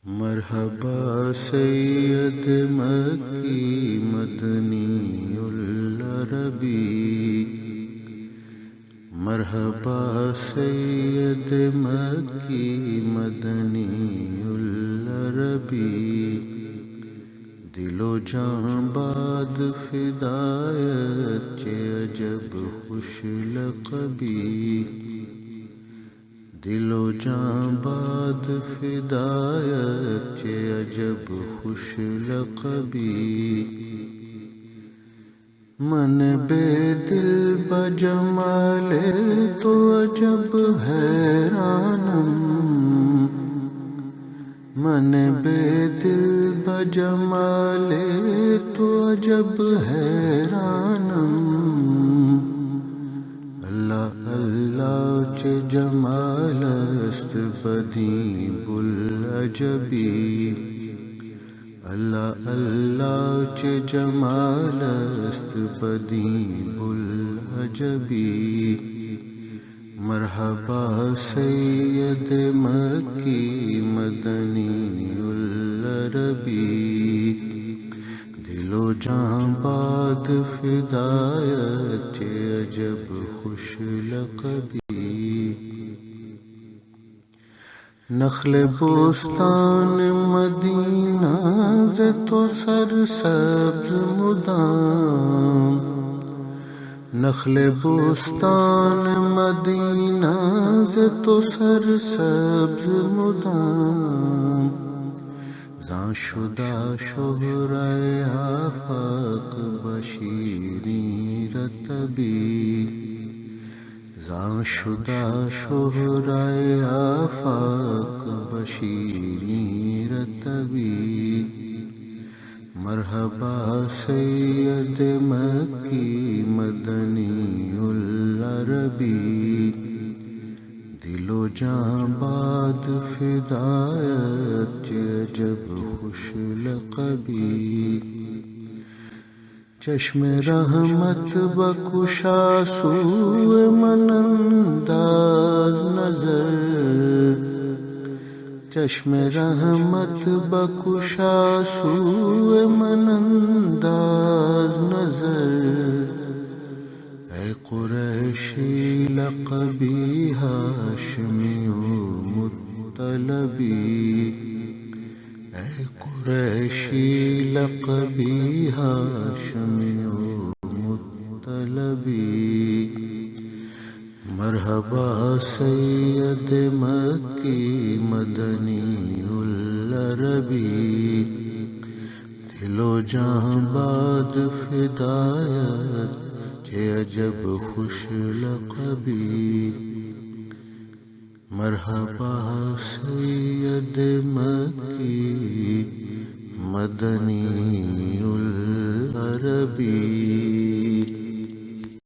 مرحبا سید مکی مدنی العربی، مرحبا سید مکی مدنی العربی، دل و جاں باد فدایت چه عجب خوش لقبی، دل و جاں باد فدایت چه عجب خوش لقبی، من بے دل بجمال تو عجب حیرانم، من بے دل بجمال تو عجب حیرانم، اللہ اللہ چه جمال است بدیع العجبی، اللہ اللہ چه جمال است بدیع العجبی، مرحبا سید مکی مدنی العربی، دل و جاں باد فدایت چه عجب خوش لقبی، نخل بوستان مدینہ ز تو سرسبز مدام، نخل بوستان مدینہ ز تو سرسبز مدام، زاں شدہ شہرۂ آفاق بشیریں رطبی، زاں شدہ شہرۂ آفاق بشیریں رطبی، مرحبا سید مکی مدنی العربی، دل و جاں باد فدایت چه عجب خوش لقبی، چشم رحمت بکشا سوء من انداز نظر، چشم رحمت بکشا سوء من انداز نظر، اے قریشی لقبی ہاشمی و مطلبی، اے قریشی لقبی ہاشمی و مطلبی، مرحبا سید مکی مدنی العربی، دل و جاں باد فدایت چه عجب خوش لقبی، مرحبا سید مکی مدنی العربی.